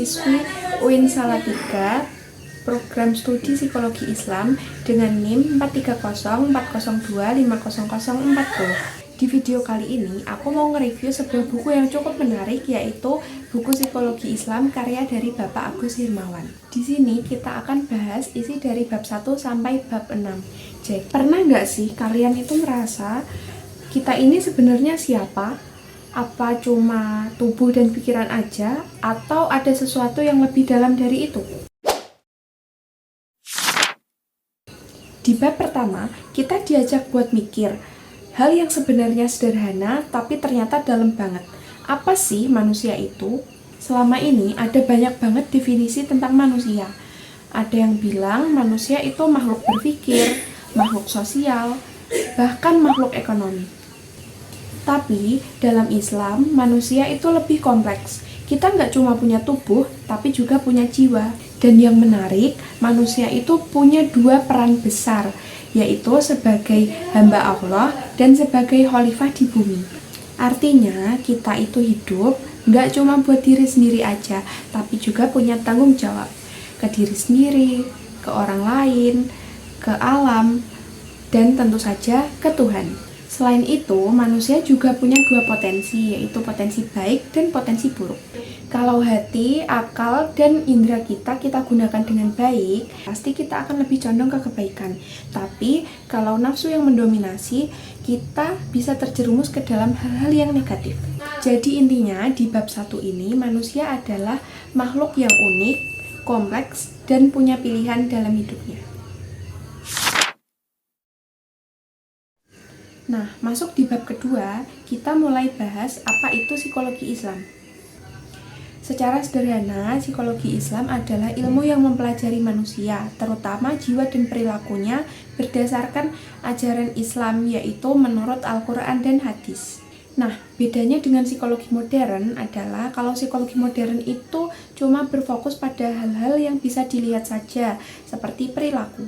siswi UIN Salatiga, program studi psikologi Islam dengan NIM 43040250040. Di video kali ini, aku mau nge-review sebuah buku yang cukup menarik, yaitu buku Psikologi Islam karya dari Bapak Agus Hirmawan. Di sini kita akan bahas isi dari bab 1 sampai bab 6. Jadi, pernah nggak sih kalian itu merasa kita ini sebenarnya siapa? Apa cuma tubuh dan pikiran aja? Atau ada sesuatu yang lebih dalam dari itu? Di bab pertama, kita diajak buat mikir hal yang sebenarnya sederhana, tapi ternyata dalam banget. Apa sih manusia itu? Selama ini ada banyak banget definisi tentang manusia. Ada yang bilang manusia itu makhluk berpikir, makhluk sosial, bahkan makhluk ekonomi. Tapi dalam Islam, manusia itu lebih kompleks. Kita nggak cuma punya tubuh, tapi juga punya jiwa. Dan yang menarik, manusia itu punya dua peran besar, yaitu sebagai hamba Allah dan sebagai khalifah di bumi. Artinya, kita itu hidup nggak cuma buat diri sendiri aja, tapi juga punya tanggung jawab ke diri sendiri, ke orang lain, ke alam, dan tentu saja ke Tuhan. Selain itu, manusia juga punya dua potensi, yaitu potensi baik dan potensi buruk. Kalau hati, akal, dan indera kita gunakan dengan baik, pasti kita akan lebih condong ke kebaikan. Tapi, kalau nafsu yang mendominasi, kita bisa terjerumus ke dalam hal-hal yang negatif. Jadi intinya, di bab 1 ini, manusia adalah makhluk yang unik, kompleks, dan punya pilihan dalam hidupnya. Nah, masuk di bab kedua, kita mulai bahas apa itu psikologi Islam. Secara sederhana, psikologi Islam adalah ilmu yang mempelajari manusia, terutama jiwa dan perilakunya berdasarkan ajaran Islam, yaitu menurut Al-Quran dan hadis. Nah, bedanya dengan psikologi modern adalah kalau psikologi modern itu cuma berfokus pada hal-hal yang bisa dilihat saja, seperti perilaku.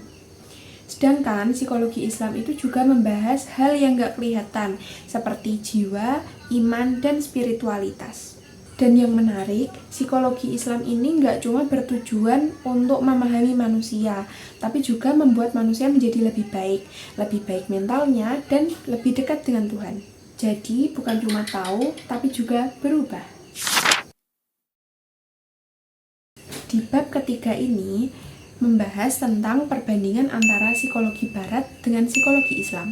Sedangkan psikologi Islam itu juga membahas hal yang gak kelihatan, seperti jiwa, iman, dan spiritualitas. Dan yang menarik, psikologi Islam ini gak cuma bertujuan untuk memahami manusia, tapi juga membuat manusia menjadi lebih baik mentalnya, dan lebih dekat dengan Tuhan. Jadi, bukan cuma tahu, tapi juga berubah. Di bab ketiga ini, membahas tentang perbandingan antara psikologi barat dengan psikologi Islam.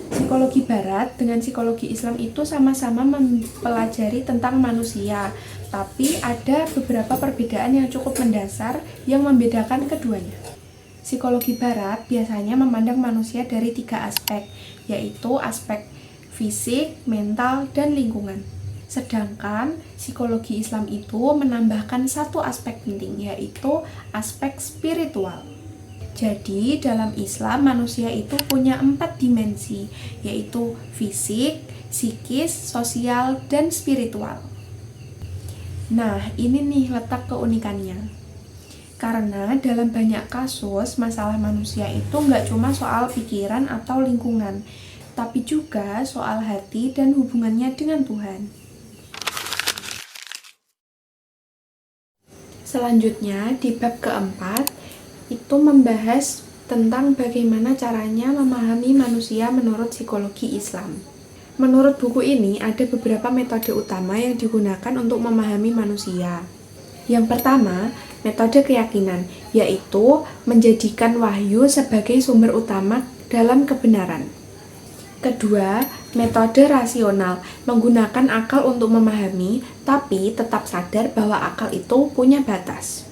Psikologi barat dengan psikologi Islam itu sama-sama mempelajari tentang manusia, tapi ada beberapa perbedaan yang cukup mendasar yang membedakan keduanya. Psikologi barat biasanya memandang manusia dari 3 aspek, yaitu aspek fisik, mental, dan lingkungan. Sedangkan psikologi Islam itu menambahkan satu aspek penting, yaitu aspek spiritual. Jadi dalam Islam manusia itu punya 4 dimensi, yaitu fisik, psikis, sosial, dan spiritual. Nah, ini nih letak keunikannya. Karena dalam banyak kasus masalah manusia itu nggak cuma soal pikiran atau lingkungan, tapi juga soal hati dan hubungannya dengan Tuhan. Selanjutnya, di bab keempat, itu membahas tentang bagaimana caranya memahami manusia menurut psikologi Islam. Menurut buku ini, ada beberapa metode utama yang digunakan untuk memahami manusia. Yang pertama, metode keyakinan, yaitu menjadikan wahyu sebagai sumber utama dalam kebenaran. Kedua, metode rasional, menggunakan akal untuk memahami, tapi tetap sadar bahwa akal itu punya batas.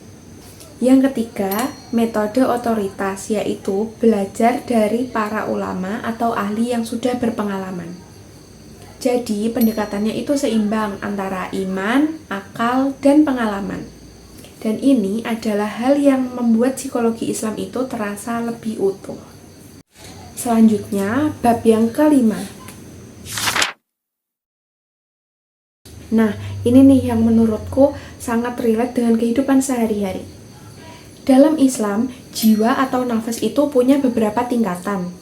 Yang ketiga, metode otoritas, yaitu belajar dari para ulama atau ahli yang sudah berpengalaman. Jadi, pendekatannya itu seimbang antara iman, akal, dan pengalaman. Dan ini adalah hal yang membuat psikologi Islam itu terasa lebih utuh. Selanjutnya, bab yang kelima. Nah, ini nih yang menurutku sangat relate dengan kehidupan sehari-hari. Dalam Islam, jiwa atau nafas itu punya beberapa tingkatan.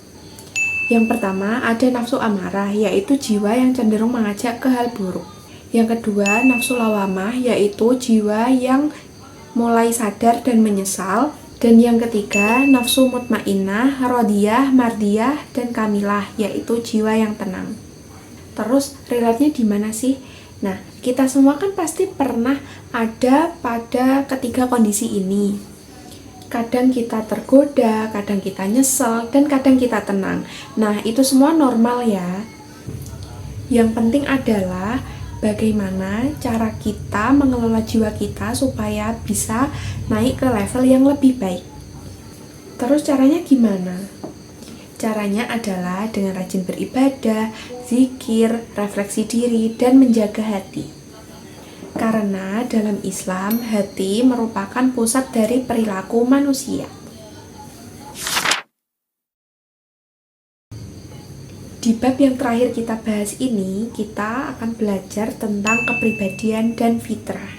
Yang pertama, ada nafsu amarah, yaitu jiwa yang cenderung mengajak ke hal buruk. Yang kedua, nafsu lawamah, yaitu jiwa yang mulai sadar dan menyesal. Dan yang ketiga, nafsu mutmainnah, rodiyah, mardiyah, dan kamilah, yaitu jiwa yang tenang. Terus, relate-nya di mana sih? Nah, kita semua kan pasti pernah ada pada ketiga kondisi ini. Kadang kita tergoda, kadang kita nyesel, dan kadang kita tenang. Nah, itu semua normal ya. Yang penting adalah bagaimana cara kita mengelola jiwa kita supaya bisa naik ke level yang lebih baik. Terus caranya gimana? Caranya adalah dengan rajin beribadah, zikir, refleksi diri, dan menjaga hati. Karena dalam Islam, hati merupakan pusat dari perilaku manusia. Di bab yang terakhir kita bahas ini, kita akan belajar tentang kepribadian dan fitrah.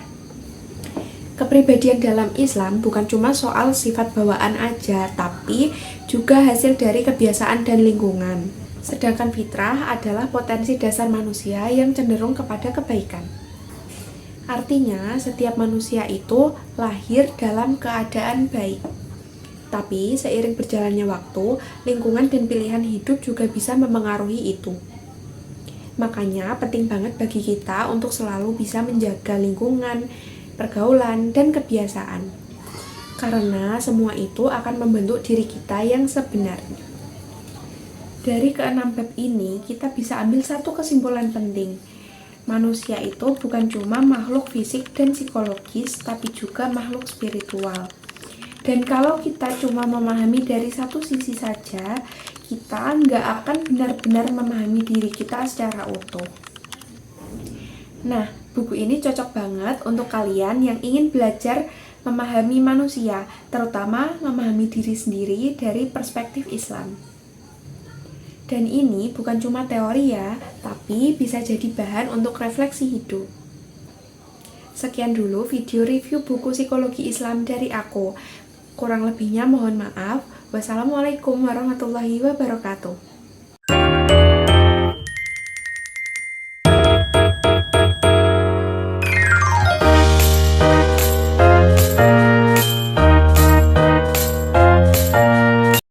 Kepribadian dalam Islam bukan cuma soal sifat bawaan aja, tapi juga hasil dari kebiasaan dan lingkungan. Sedangkan fitrah adalah potensi dasar manusia yang cenderung kepada kebaikan. Artinya, setiap manusia itu lahir dalam keadaan baik. Tapi, seiring berjalannya waktu, lingkungan dan pilihan hidup juga bisa memengaruhi itu. Makanya, penting banget bagi kita untuk selalu bisa menjaga lingkungan, pergaulan, dan kebiasaan. Karena semua itu akan membentuk diri kita yang sebenarnya. Dari keenam bab ini, kita bisa ambil satu kesimpulan penting. Manusia itu bukan cuma makhluk fisik dan psikologis, tapi juga makhluk spiritual. Dan kalau kita cuma memahami dari satu sisi saja, kita nggak akan benar-benar memahami diri kita secara utuh. Nah, buku ini cocok banget untuk kalian yang ingin belajar memahami manusia, terutama memahami diri sendiri dari perspektif Islam. Dan ini bukan cuma teori ya, tapi bisa jadi bahan untuk refleksi hidup. Sekian dulu video review buku Psikologi Islam dari aku. Kurang lebihnya mohon maaf. Wassalamualaikum warahmatullahi wabarakatuh.